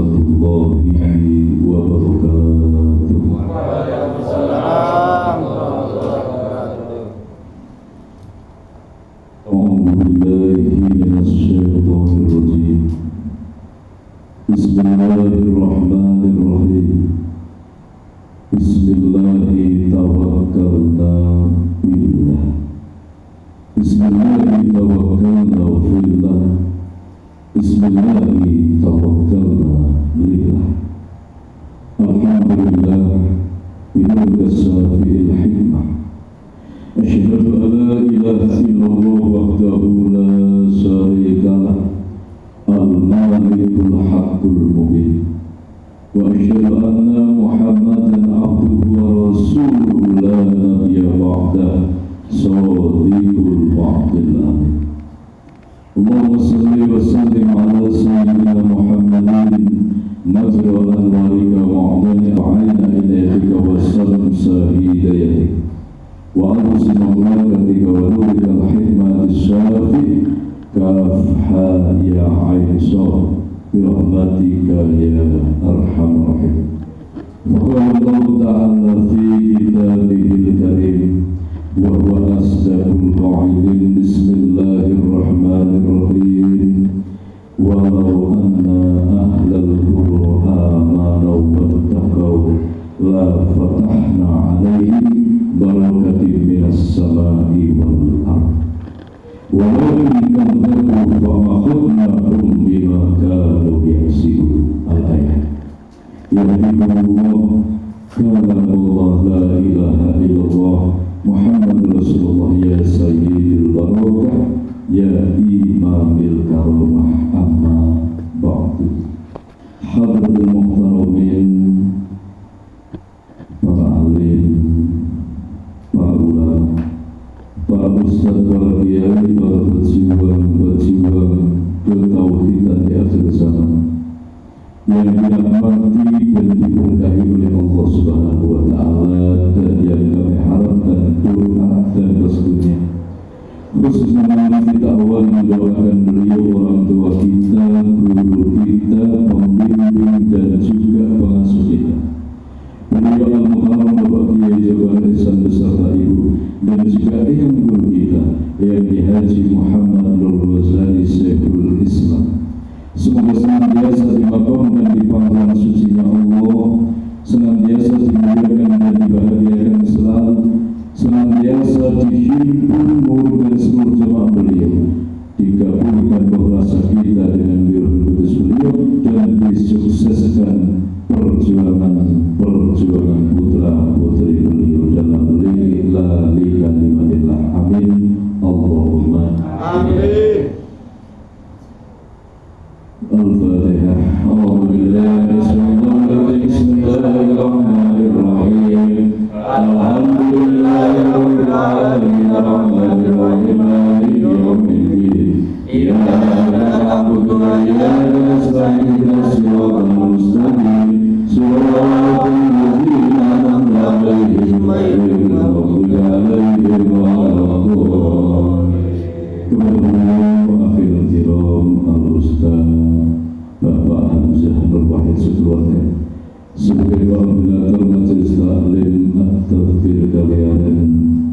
warahmatullahi wabarakatuh. Waalaikumsalam warahmatullahi wabarakatuh. A'udzu billahi minasyaitonir rajim. Bismillahirrahmanirrahim. Bismillahi tawakkalna billah. Bismillahi tawakkalna fillah. Bismillahi tawakkalna billah. Alhamdulillah bimulki syafi'il hikmah. Asyhadu an la ilaha illallah wahdahu la syarika lah. Al-Malikul Haqqul Mubin. Wa asyhadu anna Muhammadan abduhu wa rasuluhu la nabiyya ba'dah. Shadiqul wa'dil amin. Allahumma salli wa sallim ala sayyidina Muhammadin majra anwarika wa 'adani 'ayna inayatika wa salam sahidayatik wa arsi mamlakatika wa nurika al-hikmati syafi' kafha ya aisha birahmatika ya arhamar rahim. Wa Allah ta'ala fi kitabihil karim wa huwa asdaqul qa'ilin. Bismillahirrahmanirrahim. Walau anna ahlal qura amanu wattaqaw la fatahna 'alaihim barakatin minas sama'i wal ardh. Walakin kadzabu fa'akhadnahum bima kanu yaksibun. Al-ayat. Yahdikumullah, kalamullah, la ilaha illallah, Muhammad Rasulullah, ya sayyidil barakah, ya imamil karamah, amma ba'du. Hadratul muhtaramin, para alim, para ulama, para ustaz, para kiai, para pejuang ketauhidan di akhir zaman yang dirahmati dan diberkahi oleh Allah Subhanahu wa Ta'ala, dan yang kami harapkan doa dan restunya. Khususnya kita awal mendoakan beliau, orang tua kita, guru kita, pembimbing dan juga pengasuh kita. Beliau Al-Mukarram Bapak Kiai Jabar Ihsan beserta Ibu, dan juga yang guru kita, yang Haji Muhammad Nur Ghazali Syekhul Islam. Semoga senantiasa dimakamkan di pangkuan sucinya Allah, senantiasa dimuliakan dan dibahagiakan selalu, senantiasa dihimpun murid dan seluruh jemaah beliau, dikabulkan doa kita dengan birrul qudus beliau, dan disukseskan perjuangan putra putri beliau dalam la likalimatillah. Amin. Allahumma amin. Al-Fatihah. A'udzu billahi minasyaitonir rajim. Bismillahirrahmanirrahim. Alhamdulillahirabbil alamin arrahmanir rahim maliki yaumiddin. Iyyaka na'budu wa iyyaka nasta'in ihdinas siratal mustaqim siratal ladzina an'amta 'alaihim ghairil maghdubi 'alaihim waladdallin. Al-Ustaz Bapak Hamzah Nur Wahid sekeluarga sebagai koordinator Majelis Taklim At-Tadbir Kalianan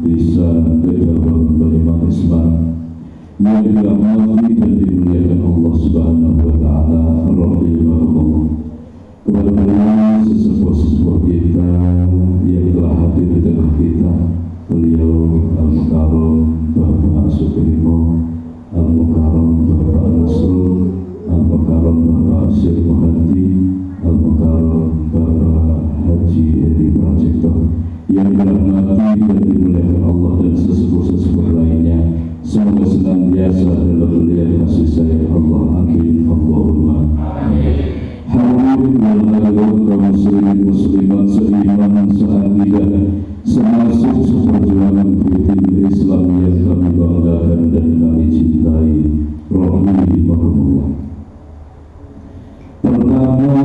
Desa Bedawang Banyumas Islam yang dirahmati dan dimuliakan Allah Subhanahu wa Ta'ala, rahimahullah. Kepada beliau sesepuh-sesepuh kita yang telah hadir di tengah kita, beliau Al-Mukarram Bapak Supremo, Al-Mukarram Bapak Nasrul, Al-Mukarram Bapak Syekh Muhadi, Al-Mukarram Bapak Haji Edi Prasetyo, yang dirahmati dan dimuliakan Allah dan sesepuh-sesepuh lainnya. Semoga senantiasa dalam lihat kasih sayang Allah. Amin. Allahumma amin. Hadirin wal hadirat kaum muslimin muslimat seiman seakidah, semasuk seperjuangan fitrah Islam yang kami banggakan dan kami cintai, rahimahumullah. Pertama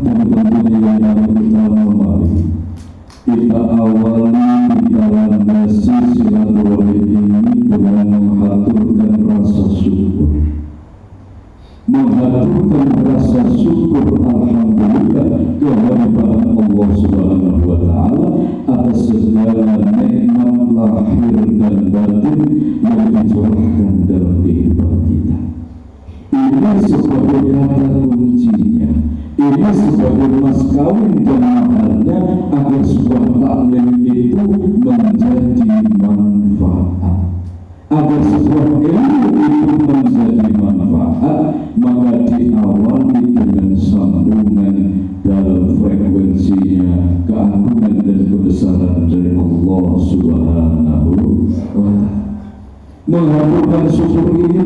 dan tentunya yang paling utama, mari kita awali dalam nasi silaturahim ini dengan mengaturkan rasa syukur, menghadap menghaturkan rasa syukur alhamdulillah kehadiran Allah Subhanahu wa taala atas segala nikmat lahir dan batin yang dicurahkan dalam kehidupan kita. Ini sebagai kata kuncinya, ini sebagai mas kawin dan maharnya agar sebuah taklim itu menjadi manfaat. Agar sebuah ilmu itu menjadi manfaat, maka diawali dengan sambungan dalam frekuensinya keagungan dan kebesaran dari Allah Subhanahu wa ta'ala. Menghadirkan syukur ini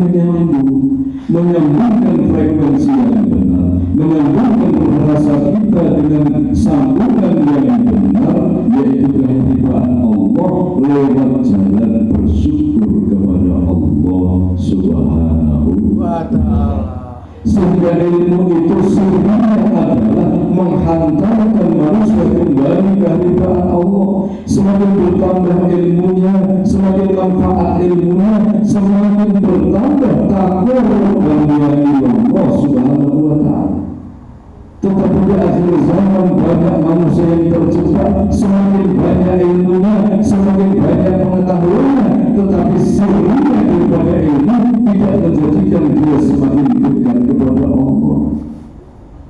menyambungkan frekuensi yang benar, menyambungkan bahasa kita dengan sambungan yang benar, yaitu kehadiran Allah lewat jalan bersyukur kepada Allah Subhanahu wa ta'ala. Sehingga ilmu itu sebenarnya adalah menghantarkan manusia kembali ke hadirat Allah. Semakin bertambah ilmunya, semakin manfaat ilmunya, semakin bertambah takwa dan Allah Subhanahu wa ta'ala. Tetapi di akhir zaman banyak manusia yang terjebak, semakin banyak ilmunya, semakin banyak pengetahuannya, tetapi sirnya daripada ilmu tidak menjadikan dia semakin dekat kepada Allah.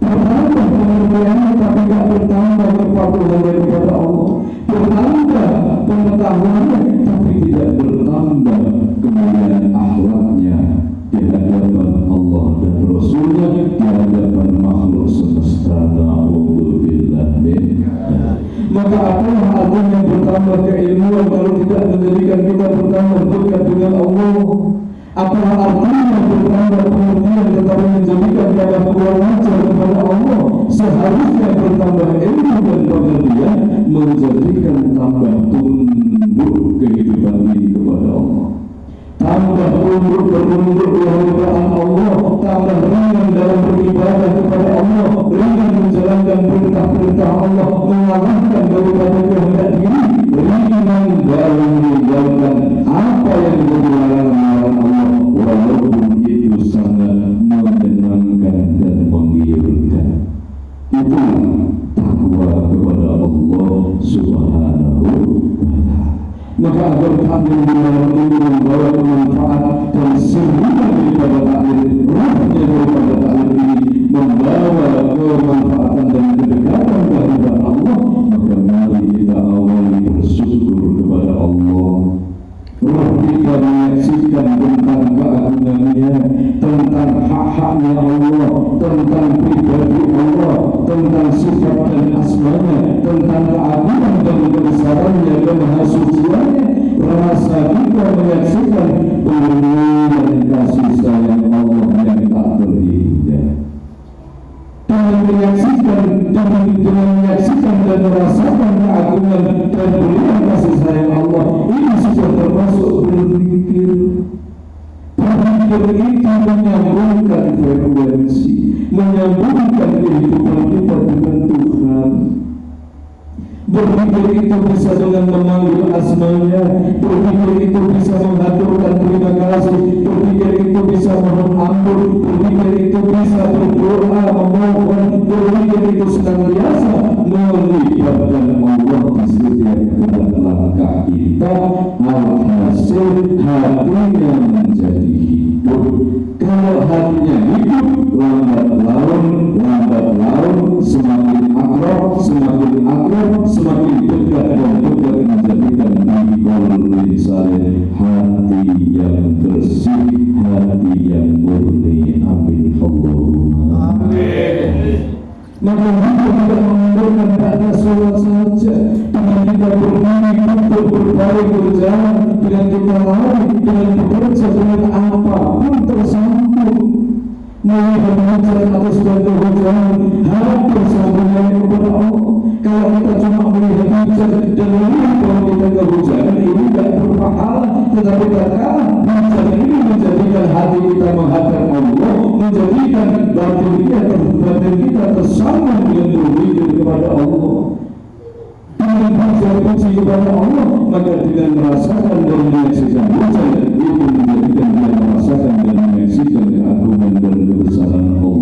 Bertambah pengertiannya tapi tidak bertambah kepatuhannya kepada Allah. Bertambah pengetahuannya tapi tidak bertambah kemuliaan akhlaknya di hadapan Allah dan Rasulnya, di hadapan makhluk semesta. Na'udzubillah min. Maka apalah artinya bertambah keilmuan kalau tidak menjadikan kita bertambah dekat dengan Allah? Apalah artinya bertambah pengertian tetapi menjadikan kita kurang ajar kepada Allah? Seharusnya bertambah ilmu dan pengertian menjadikan tambah tunduk kehidupan ini kepada Allah. Tambah tunduk bertunduk di hadapan Allah, tambah ringan dalam beribadah kepada Allah, ringan menjalankan perintah-perintah Allah, mengalahkan daripada kehendak diri, ringan dalam meninggalkan apa yang menjadi larangan Allah, walaupun itu sangat menyenangkan dan menggiurkan. Itulah takwa kepada Allah Subhanahu wa ta'ala. Maka agar taklim di dalam ini membawa manfaat dan sirnya daripada taklim, rohnya daripada taklim ini membawa kemanfaatan dan kedekatan kepada Allah, maka mari kita awali bersyukur kepada Allah. Roh kita menyaksikan tentang keagungannya, tentang hak-haknya Allah, tentang pribadi Allah, tentang sifat dan asmanya, tentang keagungan dan kebesarannya dan mahasuciannya. Rasa kita menyaksikan pemberian kasih sayang Allah yang tak terhingga. Dengan menyaksikan dan merasakan keagungan dan pemberian kasih sayang Allah, ini sudah termasuk berpikir. Berpikir itu menyambungkan frekuensi, menyambungkan kehidupan kita dengan Tuhan. Berpikir itu bisa dengan memanggil asmanya, berpikir itu bisa menghaturkan terima kasih, berpikir itu bisa mohon ampun, berpikir itu bisa berdoa, memohon, berpikir itu senantiasa melibatkan Allah di setiap gerak langkah kita. Alhasil hatinya menjadi hidup. Kalau hatinya hidup, lambat laun semakin akrab, semakin dekat dan dekat menjadikan biqaulin salih, hati yang bersih, hati yang murni. Amin Allahumma amin. Maka kita tidak mengandalkan kata sholat saja, dengan kita berdiri, duduk, berbaring, berjalan, dengan kita lari, dengan bekerja, dengan apapun tersambung. Mulai berbicara atau sudah berjalan, hampir sambungannya kepada Allah. Kalau kita cuma melihat hujan dan melihat bahwa kita kehujanan, ini tidak berpahala. Tetapi tatkala hujan ini menjadikan hati kita menghadap Allah, menjadikan batin kita tersambung dengan berpikir kepada Allah, dengan puji kepada Allah, maka dengan merasakan dan menyaksikan hujan itu menjadikan dia merasakan dan menyaksikan keagungan dan kebesaran Allah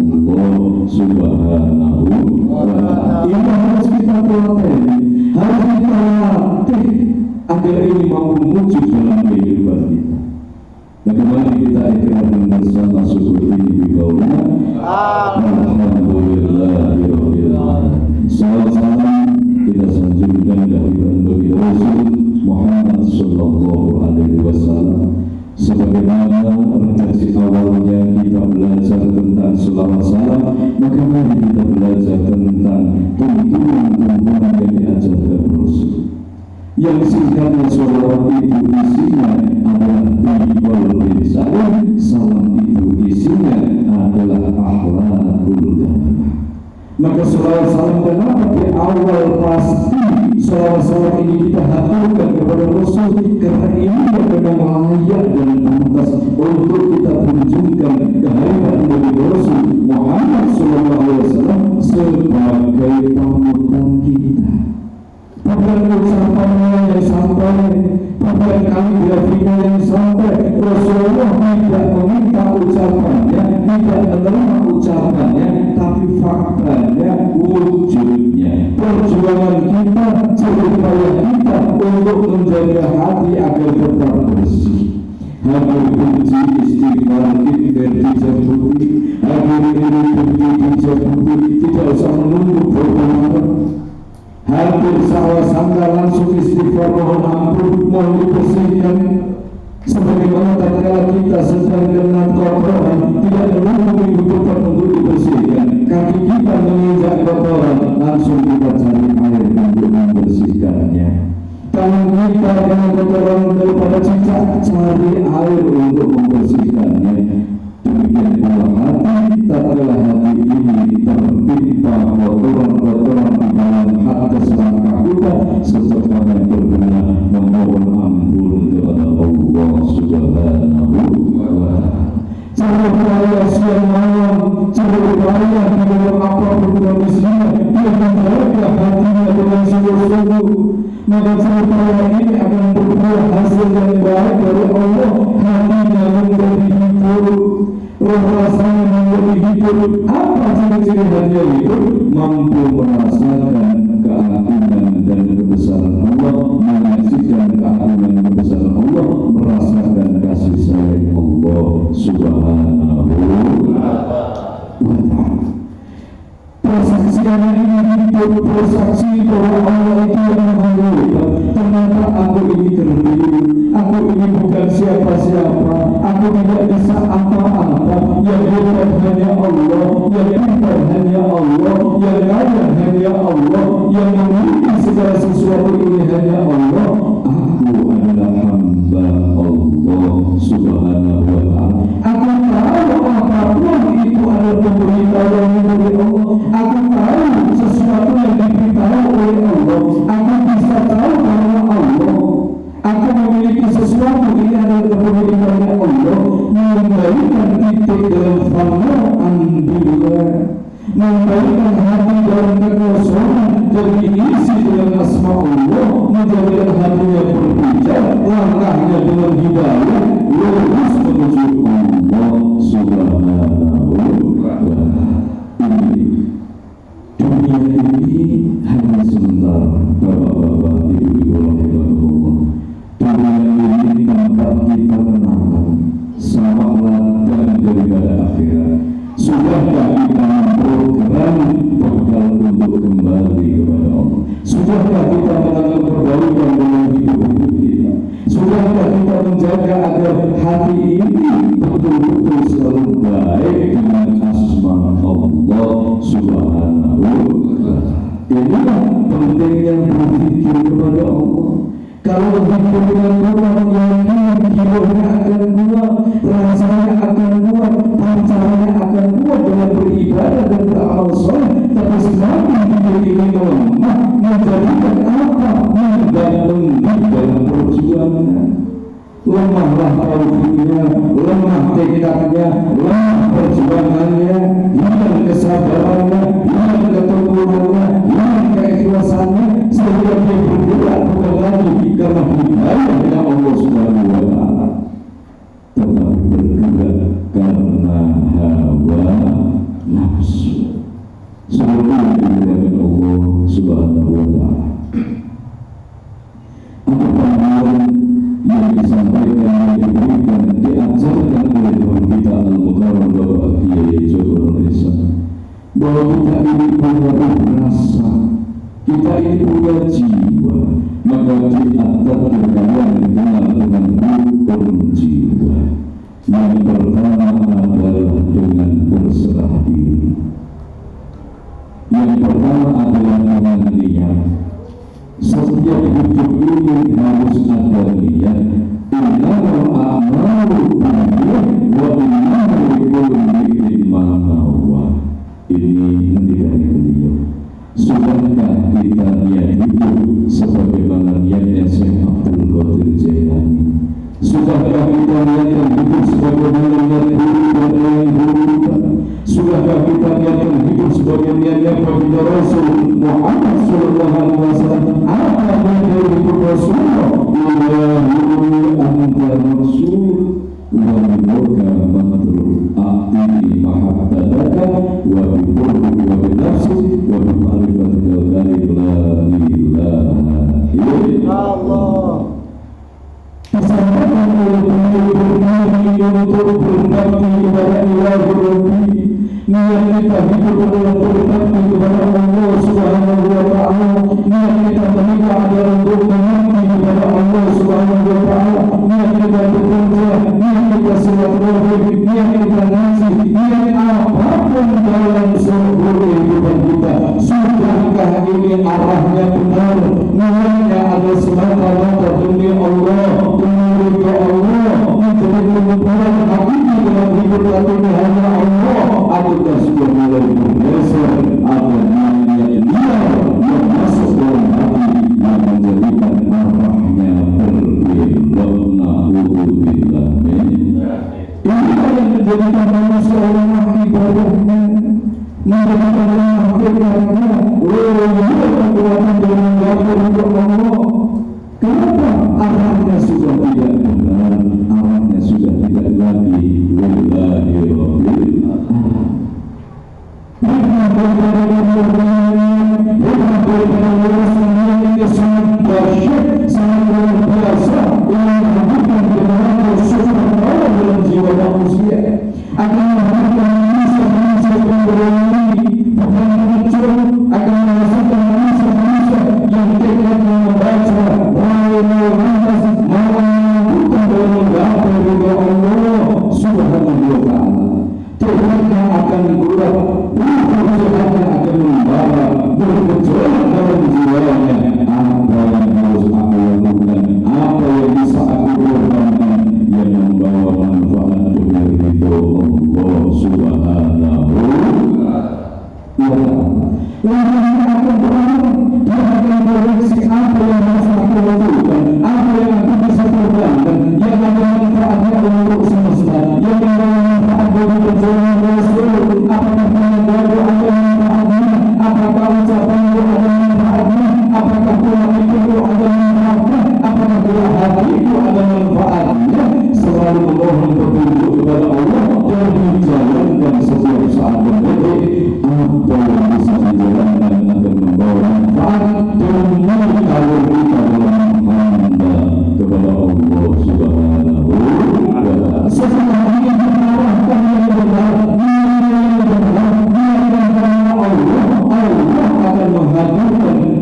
bersama syukur ini di kaulina. Alhamdulillahirabbil alamin. Salawat salam kita sanjungkan kehadiran bagi Rasul Muhammad sallallahu alaihi wasallam. Sebagaimana redaksi awalnya kita belajar tentang selawat salam, maka mari kita belajar tentang tuntunan-tuntunan yang diajarkan Rasul. Yang singkatnya selawat itu isinya adalah timbal salam, salam itu isinya adalah akhlakul karimah. Maka selawat salam kenapa di awal pasti selawat ini kita haturkan kepada Rasul, karena ini memang layak dan pantas untuk kita tunjukkan kehadiran dari Rasul Muhammad SAW sebagai panutan kita. Bukan ucapannya yang sampai, bukan kaligrafinya yang sampai. Rasulullah tidak meminta ucapannya, tidak menerima ucapannya, tapi faktanya, wujudnya. Perjuangan kita, jeripaya kita untuk menjaga hati agar tetap bersih. Habis puji istighfar kita dijabuti, habis ini dijabuti, tidak usah menunggu berapa. Hampir sangka langsung istighfar, mohon ampun, mohon dibersihkan. Sebagaimana tatkala kita sedang kena kotoran, tidak menunggu minggu depan untuk dibersihkan. Kaki kita menginjak kotoran, langsung kita cari air untuk membersihkannya. Tangan kita dengan kotoran daripada cicak, cari air untuk membersihkannya. Demikian pula hati, tatkala hati ini tertimpa kotoran-kotoran di dalam hati selangkah kita, secepatnya berbenah memohon ampun kepada Allah Subhanahu wa ta'ala. Cara berupaya siang malam, cara berupaya di dalam apapun kondisinya, dia menjaga hatinya dengan sungguh-sungguh. Maka cara ini akan berbuah hasil yang baik dari Allah. Hatinya menjadi hidup, roh rasanya menjadi hidup. Apa ciri-ciri hati itu? Mampu merasakan keagungan dan kebesaran Allah, menyaksikan keagungan dan kebesaran Allah, merasakan kasih sayang Allah Subhanahu wa ta'ala. Persaksian ini hidup, bersaksi bahwa Allah itu yang menghidupkan. Ternyata aku ini terdiri, aku ini bukan siapa-siapa, aku tidak bisa apa-apa. Yang hebat hanya Allah, yang pintar hanya Allah, yang kaya hanya Allah, yang memiliki segala sesuatu ini hanya Allah. Aku adalah hamba Allah Subhanahu wa ta'ala. Aku tahu apapun itu adalah pemberitahuan dari Allah. Aku tahu sesuatu yang diberitahu oleh Allah. Aku bisa tahu bahwa Allah, aku memiliki sesuatu ini adalah pemberitahuan Allah. Memberikan titik dalam fana alhamdulillah, memberikan hati dalam kekosongan dan diisi dengan asma Allah, menjadikan hatinya berpijak, langkahnya dengan hidayah lurus menuju Allah Subhanahu wa ta'ala. Dunia ini hanya sementara, bapak-bapak, ibu-ibu rahimahullah. Dunia ini tempat kita kenangan, selamat dan daripada akhirat. Sudahkah kita memprogram bekal untuk kembali kepada Allah? Sudahkah kita mengambil perbaikan dalam hidup kita? Sudahkah kita menjaga agar hati ini betul-betul selalu baik dengan asma Allah Subhanahu wa ta'ala? Inilah pentingnya berpikir kepada Allah. Kalau berpikir dengan Tuhan, yakin hidupnya akan kuat, rasanya akan kuat, pancaranya akan kuat dengan beribadah dan beramal soleh. Tapi semakin hidup ini melemah, menjadikan apa? Menggantung dalam perjuangan. Lemahlah taufiknya, lemah tekadnya, lemah perjuangannya, hilang kesabarannya, hilang keteguhannya, hilang keikhlasannya, sehingga dia bergerak bukan lagi karena hidayah yang Allah Subhanahu wa ta'ala, tetapi bergerak karena hawa nafsu. Seperti yang dilakukan Allah Subhanahu wa ta'ala. Apa panggilan yang disampaikan, yang diberikan, diajarkan oleh Tuhan kita punya jiwa, maka diatur kalian dengan rukun jiwa. Yang pertama adalah dengan berserah diri. Yang pertama adalah dengan niat. Setiap hidup ini harus ada niat. Innamal a'malu binniyat wa innamal likulli imri'in ma nawa. Ini ngendikan beliau. Sudahkah kita niat hidup sebagaimana niatnya Syekh Abdul Qadir Jailani? Sudahkah kita niatkan hidup sebagaimana niat guru dan yang guru kita? Sudahkah kita niatkan hidup sebagai niatnya baginda Rasul Muhammad sallallahu alaihi wasallam? Apa yang dari Rasulullah? Ilahi anta rasul wa bimuka matrul a'tini mahabbadaka wa biqurbi wa binafsi wa bima'rifatika kalim la ilaha illallah. Disampaikan oleh pemimpin Nabi untuk berbakti kepada Ilahi Rabbi. Niat kita hidup adalah berbakti kepada Allah Subhanahu wa ta'ala. Niat kita menikah adalah untuk mengabdi kepada Allah Subhanahu wa ta'ala. Niat kita bekerja, niat kita silaturahmi, niat kita ngaji, niat apapun dalam seluruh kehidupan kita. Sudahkah ini arahnya benar? Niatnya ada semata-mata demi Allah, demi Allah, menjadi pembukaan hakiki dalam hidup ini hanya Allah. Ataukah sudah mulai bergeser ada niat liar yang masuk dalam hati yang menjadikan arahnya berbelok. Na'udzubillah min. Inilah yang menjadikan manusia lemah ibadahnya, menjadikan lemah ibadahnya, kekuatan dalam dapur untuk Allah. Kenapa? Arahnya sudah tidak benar, arahnya sudah tidak lagi lillahi rabbil alamin.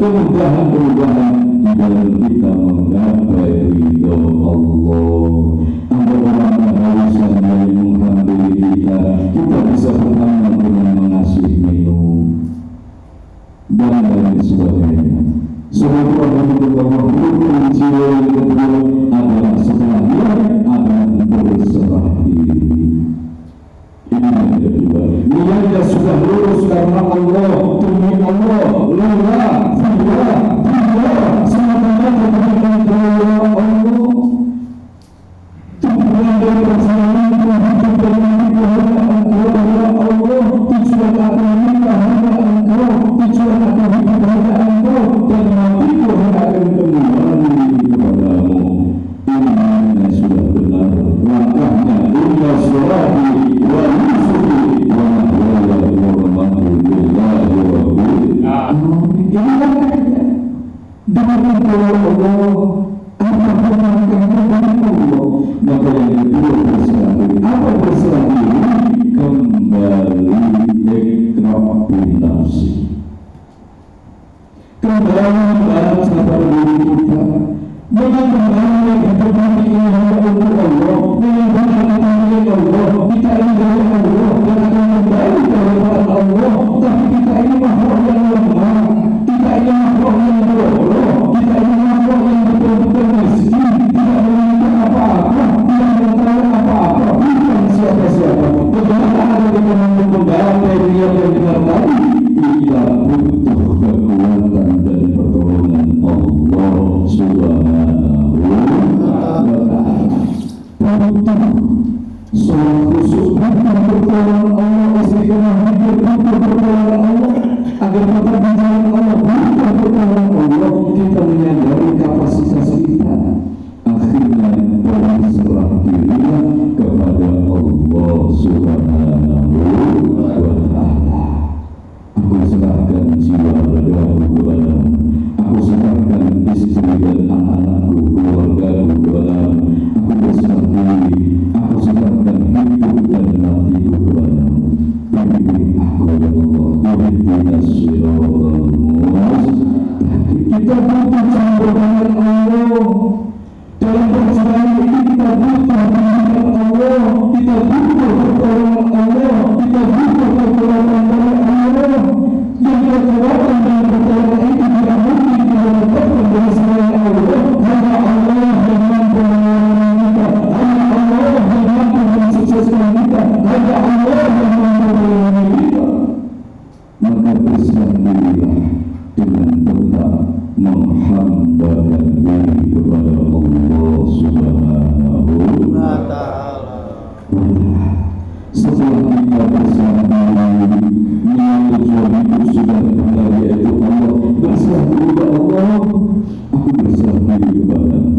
Kemudahan-kemudahan di dalam kita menggapai ridho Allah. Ada orang kehausan yang menghampiri kita, kita bisa beramal dengan mengasih minum dan lain sebagainya. Semoga Allah rukun jiwa yang kedua adalah setelah dia adalah berserah diri. Ini yang kedua. Niatnya sudah lurus karena Allah, demi Allah, lillah, fillah, semata-mata demi Allah. Tujuan dari perjalanan hidup dan mati hanya Engkau ya Allah. Tujuan aku menikah hanya Engkau, tujuan aku hidup hanya Engkau, dan matiku hanya akan kembali kepadamu. Ini sudah benar langkahnya. Inna sholati wa nusuki wa mahyaya wa mamati lillahi rabbil alamin. Ini langkahnya. Dengan Allah, apapun langkahnya dari Allah. Maka yang kedua berserah diri. Apa berserah diri? Kembali ikrab bin nafsi. Kembali muhasabah diri kita. Dengan kembali hidup ini hanya untuk Allah, dengan milik Allah, kita ini dari Allah dan akan kembali kepada Allah. Tapi kita ini makhluk yang lemah, kita ini makhluk yang bodoh, kita ini makhluk yang betul-betul miskin, tidak memiliki apa-apa, tidak mengetahui apa-apa, bukan siapa-siapa. Bagaimana ada dengan kembali dia yang benar tadi? Kita butuh kekuatan dan pertolongan Allah Subhanahu wa Ta'ala. Butuh sholat khusyuk, butuh pertolongan Allah, istiqomah hidup, butuh pertolongan Allah, agar tetap di jalan Allah, butuh pertolongan Allah. Kita menyadari kapasitas kita, akhirnya berserah dirilah kepada Allah Subhanahu wa Ta'ala. Aku serahkan jiwa ragaku kepadamu, aku serahkan istri dan anak-anakku, keluargaku kepadamu. Aku berserah diri, aku serahkan hidup dan matiku kepadamu. Bimbing aku ya Allah, ihdinas siratal mustaqim. Kita butuh campur tangan Allah dalam perjalanan ini. Kita butuh bimbingan Allah, kita butuh pertolongan Allah, kita butuh pertolongan dari Allah. Yang kekuatan dan pertolongan itu tidak mungkin kita dapatkan dari selain Allah. Hanya Allah yang mampu menolong kita, hanya Allah yang mampu mensukseskan kita, hanya Allah yang mampu melindungi kita. Maka berserah dirilah dengan tetap menghambakan diri kepada Allah Subhanahu wa Ta'ala. Setelah kita berserah diri, niat tujuan hidup sudah benar, yaitu Allah. Berserah diri kepada Allah. Aku berserah diri kepadamu.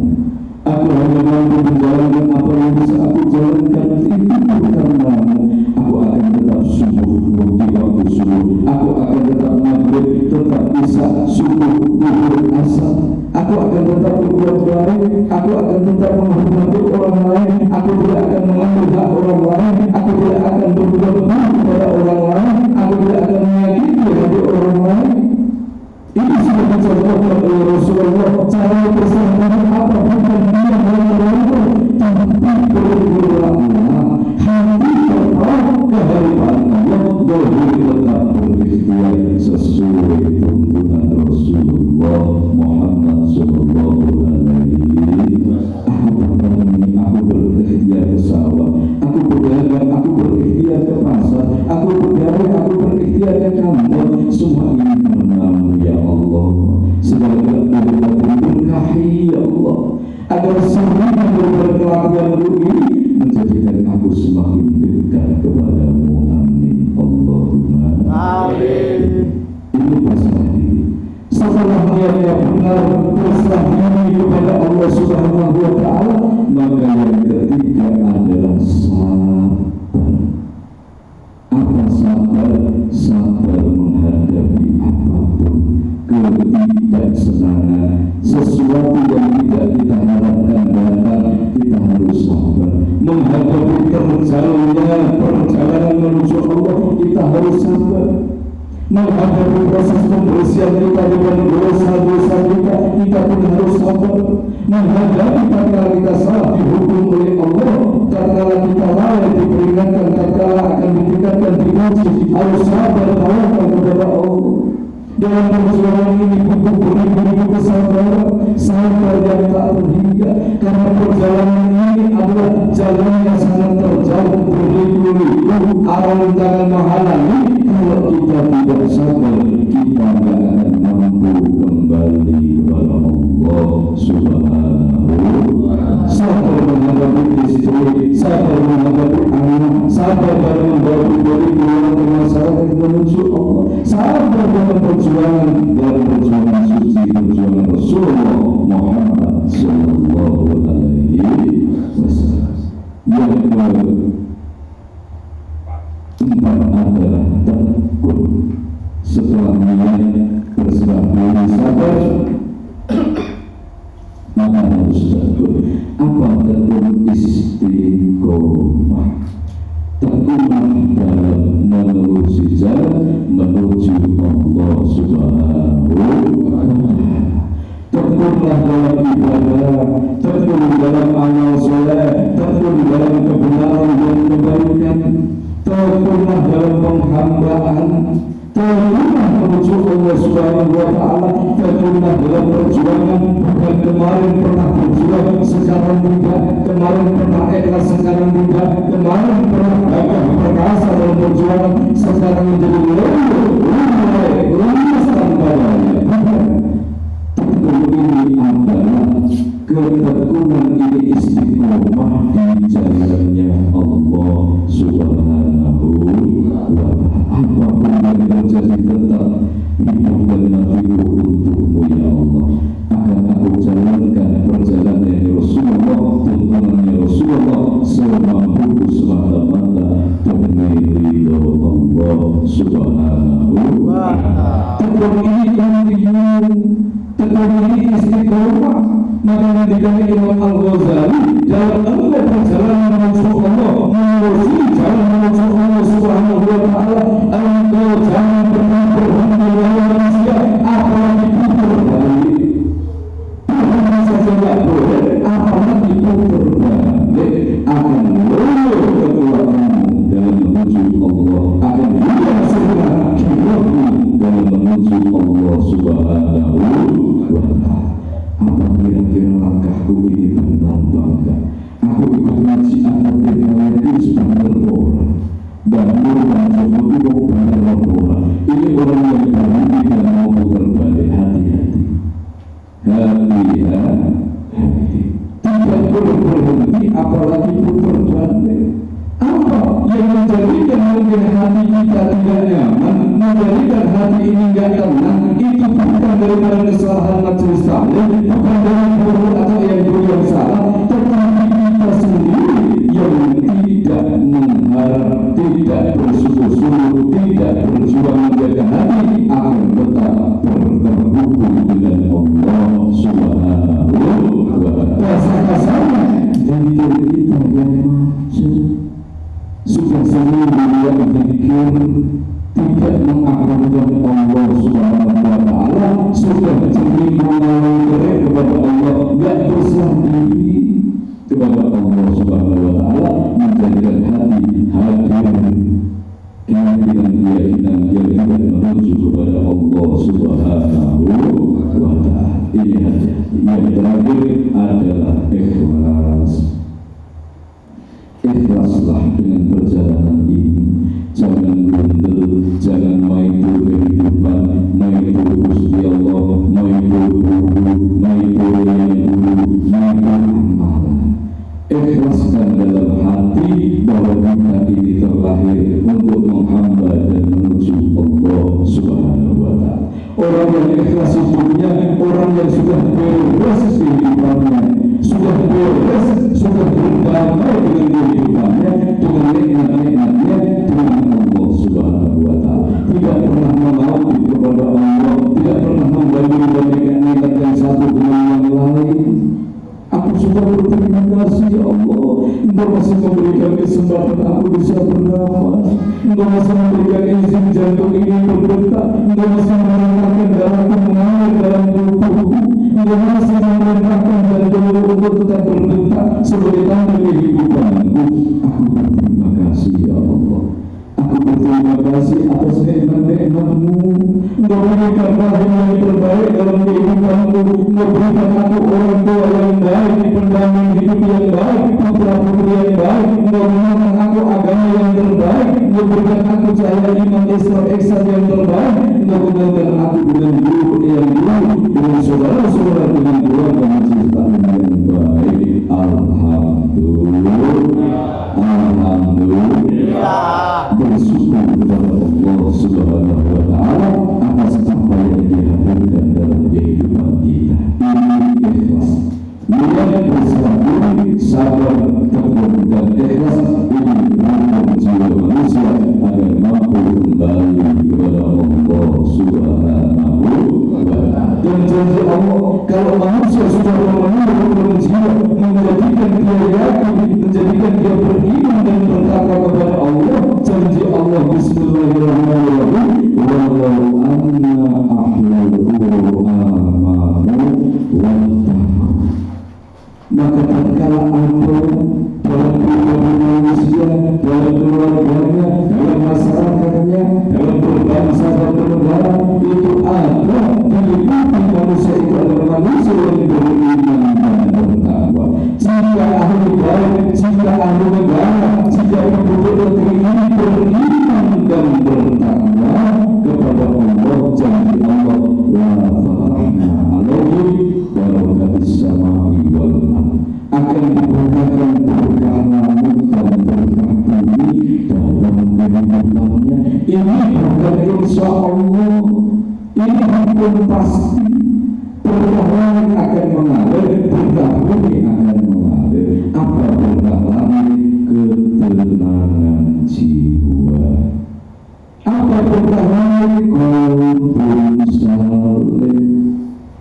Aku hanya mampu menjalankan apa yang bisa aku jalankan, itu karenamu. Aku akan tetap subuh di waktu subuh. Aku akan tetap maghrib, tetap isya, subuh, duhur, asar. Aku akan tetap berbuat baik. Aku akan tetap menghormati orang lain. Aku tidak akan mengambil hak orang lain. Aku tidak akan berbuat buruk kepada orang lain. Aku tidak akan menyakiti hati orang lain. Ini sudah dicontohkan oleh Rasulullah. Cara berserah diri apa? Bukan dia yang berlaku, tapi berlakulah hati tetap kehadiran Allah, dohir tetap berikhtiar sesuai tuntunan Rasulullah Muhammad Sallallahu Alaihi Wasallam. Aku berikhtiar ke sawah, aku berdagang, aku berikhtiar ke pasar, aku bergawe, aku berikhtiar ke kantor. Semua ini karenamu ya Allah. Semoga Allah berkahi ya Allah, agar semua berkelakuan ini menjadikan aku semakin dekat kepadamu. Amin Allahumma amin. Ini berserah diri. Setelah niatnya benar berserah diri kepada Allah Subhanahu wa Ta'ala, maka yang ketiga adalah sabar. Apa sabar? Sabar menghadapi apapun ketidaksenangan, sesuatu yang tidak kita harapkan datang, kita harus sabar. Menghadapi perjalanan menuju Allah, kita harus sabar. Menghadapi proses pembersihan kita dengan dosa-dosa kita, kita pun harus sabar. Menghadapi tatkala kita salah dihukum oleh Allah, tatkala kita lalai diperingatkan, tatkala akan ditingkatkan diuji, harus sabar tawakal kepada Allah. Dalam perjuangan ini butuh beribu-ribu kesabaran, sabar yang tak terhingga, karena perjalanan ini adalah jalan yang sangat terjauh, beribu-ribu aral-aral menghalangi. Kalau kita tidak sabar, kita tidak akan mampu kembali kepada Allah Subhanahu wa Ta'ala. Sabar menghadapi istri, sabar menghadapi anak, sabar dalam membawa dari keluarga ke masyarakat menuju Allah, sabar dalam perjuangan suci, perjuangan Rasulullah Muhammad Sallallahu Alaihi Wasallam. Yang keempat adalah takut. Setelah niat berserah diri sabar, maka harus takut. Apa takut? Istiqomah. Takutlah dalam menelusuri jalan menuju Allah Subhanahu wa Ta'ala. tekunlah dalam ibadah, tekun dalam amal soleh, tekun dalam kebenaran dan kebaikan, tekunlah dalam penghambaan, tekunlah menuju Allah Subhanahu wa Ta'ala, tekunlah dalam perjuangan. Bukan kemarin pernah berjuang, sekarang tidak, kemarin pernah ikhlas, sekarang tidak, kemarin pernah gagah perkasa dalam perjuangan, sekarang menjadi lemas tanpa daya. Tekun ini adalah ketekunan, ini istiqomah di jalannya Allah Subhanahu wa Ta'ala. Apapun yang terjadi tetap hidup dan matiku untukmu ya Allah. Akan aku jalankan perjalanan Rasulullah, tuntunannya Rasulullah semampuku semata-mata demi ridho Allah Subhanahu wa Ta'ala. Tekun ini kontinu, tekun ini istiqomah. Maka dikatakan Imam Al-Ghazali dalam engkau perjalanan menuju Allah, menuju jalan menuju Allah Subhanahu wa Ta'ala, engkau jangan pernah berhenti melawan manusia, apalagi putar balik. Bukan saja tidak boleh, apalagi putar balik akan luluh kekuatanmu dalam menuju Allah, akan hilang segala kibatmu dalam menuju Allah Subhanahu wa Ta'ala. Apa kira-kira langkahku ini benar bangga? Aku ikut ngaji anak PKWI sebentar orang dan orang seperti mau benar orang. Ini orang yang berhenti dan mau putar balik. Hati-hati, hati-hati. Tidak boleh berhenti apalagi putar balik. Apa yang menjadikan mungkin hati kita tidak nyaman, menjadikan hati ini tidak tenang, itu bukan daripada kesalahan majelis taklim, bukan dari guru atau yang guru yang salah, tetapi kita sendiri yang tidak mengharap, tidak bersungguh-sungguh, tidak berjuang menjaga hati, akan tetap terhubung dengan Allah Subhanahu wa Ta'ala. Kasar-kasarnya diri kita yang macet. Sudah sering dia berpikir tidak mengagungkan Allah Subhanahu wa Ta'ala, sudah jadi mengalami kepada Allah, tidak berserah diri kepada Allah Subhanahu wa Ta'ala, menjadikan hati hadir keyakinan yang tidak menuju kepada Allah Subhanahu wa Ta'ala. Ini hati-hati. Yang terakhir adalah ikhlas. Ikhlaslah dengan perjalanan ini. Jangan bundel, jangan maitu kehidupan, maitu Gusti Allah, maitu guru, maitu yang guru, maitu amalan. Ikhlaskan dalam hati bahwa kita ini terlahir untuk menghamba dan menuju Allah Subhanahu wa Ta'ala. Orang yang ikhlas hidupnya, orang yang sudah beres kehidupannya, sudah beres, sudah berdamai dengan kehidupannya, dengan nikmat-nikmatnya, dengan Allah Subhanahu wa Ta'ala. Tidak pernah mengabdi kepada Allah, tidak pernah membanding-bandingkan nikmat yang satu dengan yang lain. Aku sudah berterima kasih ya Allah, Engkau masih memberikan kesempatan aku bisa bernafas, Engkau masih memberikan izin jantung ini berdetak, Engkau masih memerintahkan darahku mengalir dalam tubuhku, Engkau masih memerintahkan jantungku untuk tetap berdetak sebagai tanda kehidupanku. Aku berterima kasih ya Allah. Aku berterima kasih atas nikmat-nikmat-Mu. Engkau berikan rahim yang terbaik dalam kehidupanku. Engkau berikan aku orang tua yang baik, pendamping hidup yang baik, putra-putri yang baik. Engkau berikan aku agama yang terbaik. Engkau berikan aku cahaya iman Islam ihsan yang terbaik. Engkau berikan aku dengan guru yang baik, dengan saudara-saudara, dengan keluarga majelis taklim yang baik. Alhamdulillah. Alhamdulillah. Bersyukur kepada Allah Subhanahu wa Ta'ala atas apa yang dihadirkan dalam kehidupan kita. Ini ikhlas. Niat berserah diri, sabar, tekun dan ikhlas ini rukun jiwa manusia agar mampu kembali kepada Allah Subhanahu wa Ta'ala. Dan janji Allah, kalau manusia sudah memenuhi rukun jiwa, menjadikan dia yakin, menjadikan dia beriman dan bertakwa kepada Allah, janji Allah bismillahirrahmanirrahim, walau anna ahlul amanu wa kehidupannya. Ini bukan insya Allah, ini hukum pasti. Berkah langit akan mengalir, berkah bumi akan mengalir. Apa berkah langit? Ketenangan jiwa. Apa berkah langit? Qalbun saleh,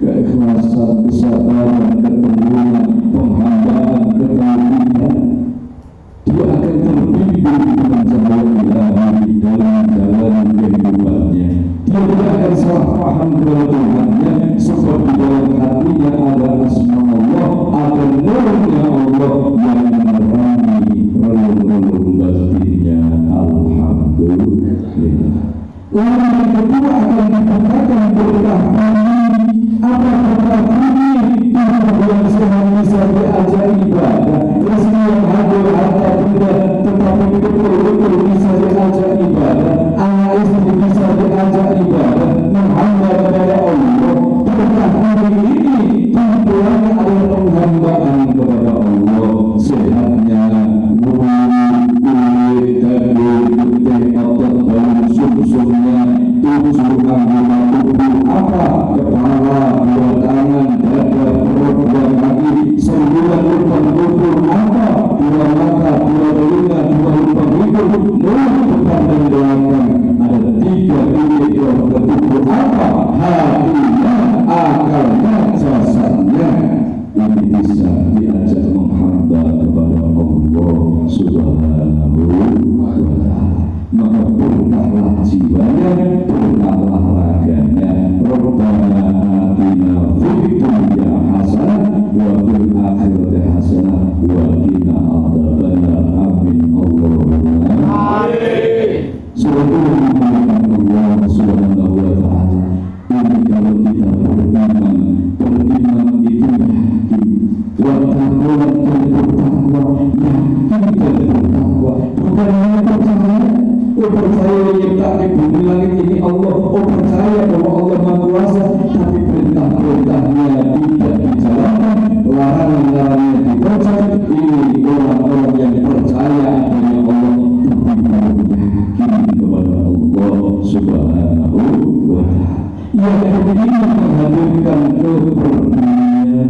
keikhlasan, kesabaran, ketulunan, penghambaan, ketauhidan. Dia akan terbimbing dengan cahaya ilahi dalam jalan kehidupannya. Dia tidak akan salah paham kepada Tuhannya, sebab di dalam hatinya ada asma Allah, ada nurnya Allah yang menerangi relung-relung batinnya. Alhamdulillah. Lalu yang kedua akan dibukakan berkah bumi. Apa berkah bumi? Tubuh yang sehat bisa diajak ibadah, rezeki yang hadir harta benda tetapi betul-betul bisa diajak ibadah, anak istri bisa diajak ibadah, menghamba kepada Allah. Berkah bumi ini tujuannya adalah penghambaan kepada Allah. Sehatnya kulit, daging, getih, otot, daun, sum-sumnya, tujuh anggota tubuh apa? Kepala, dua tangan, dada, perut, dua kaki, 9 lubang tubuh apa? 2 mata, 2 telinga, 2 lubang hidung, mulut, depan dan belakang. Ada 3 titik roh ke tubuh apa? Hatinya, akalnya, jasadnya. Ini bisa diajak menghamba kepada Allah Subhanahu wa ta'ala. Maka berkahlah jiwanya, berkahlah raganya. Rabbana atina fid dunya hasanah wa fil akhirati hasanah wa qina adzabannar. Amin Allahumma amin. Allah Subhanahu wa ta'ala. Ini kalau kita beriman itu yakin. Wa taqwa dan bertakwa, yakin dan bertakwa. Bukan hanya percaya. Percaya menciptakan bumi langit ini Allah. Percaya bahwa Allah Maha Kuasa, tapi perintah-perintahnya tidak dijalankan, larangan-larangannya dipercaya. Ini orang-orang yang percaya adanya Allah tapi belum yakin kepada Allah Subhanahu wa ta'ala. Yang ingin menghadirkan kepercayaan,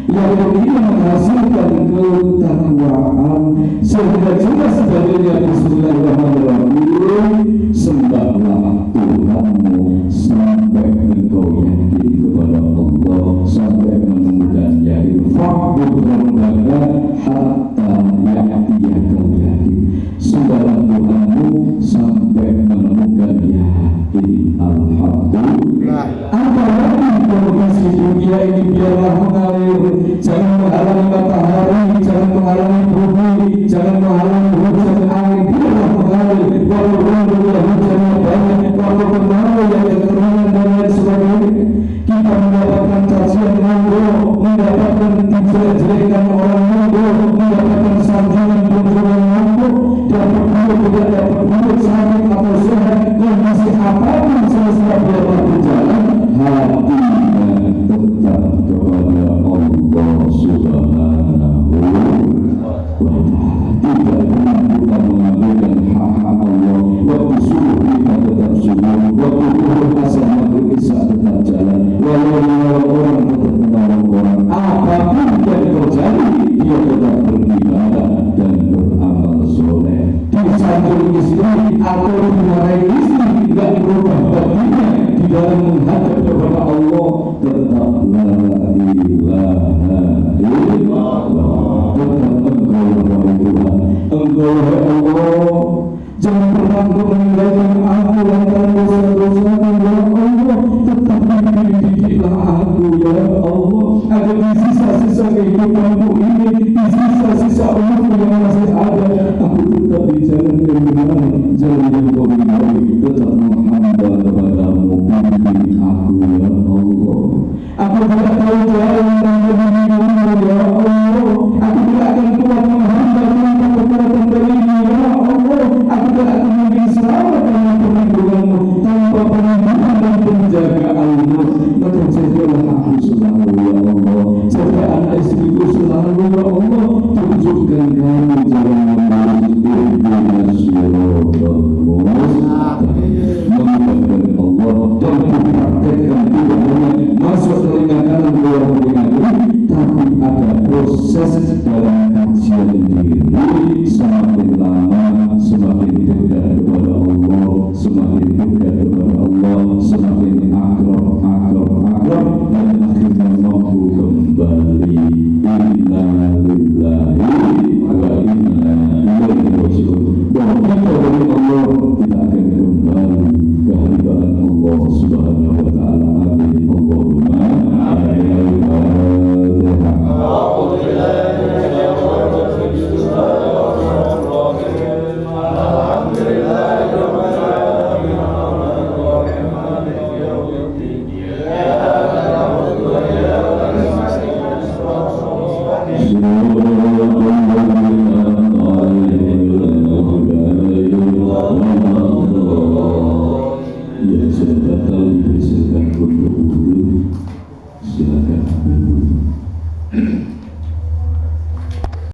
yang ingin menghasilkan ketakwaan, sehingga jelas dalilnya Bismillahirrahmanirrahim. Sembahlah Tuhanmu sampai engkau yakin kepada Allah, sampai menemukan yakin. Fa'bud rabbaka hatta ya'tiyakal yakin. Sembahlah Tuhanmu sampai menemukan yakin. Alhamdulillah. Apa lagi kondisi dunia ini? Biarlah mengalir. Jangan menghalangi matahari, jangan menghalangi bumi, jangan menghalangi hujan angin. Biarlah mengalir. Walaupun hujannya banyak, walaupun yang kekeringan dan lain sebagainya, kita mendapatkan cacian nganggur, mendapatkan dijelek-jelekan orang nganggur, mendapatkan sanjungan kunjungan nganggur, dapat buruk tidak dapat buruk, sakit atau sehat, kondisi apapun selesai biarlah berjalan. Hatinya tetap kepada Allah Subhanahu wa ta'ala. Tidak pernah kita mengambilkan hak-hak Allah. Waktu subuh kita tetap subuh, waktu duhur asar maghrib isya tetap jalan, walau menolong orang tetap menolong orang. Apapun yang terjadi, dia tetap beribadah dan beramal soleh. Disanjung istri atau dimarahi istri, tidak berubah batinnya di dalam menghadap kepada Allah. Tetap la ilaha illallah. Tetap engkau wahai Tuhan, engkau wahai Allah. Jangan pernah meninggalkan aku lantaran dosa-dosa, ya Allah. Tetapi didiklah aku, ya Allah, agar di sisa-sisa kehidupanku ini, di sisa-sisa umurku yang masih ada, aku tetap di jalan kebenaran, jalan yang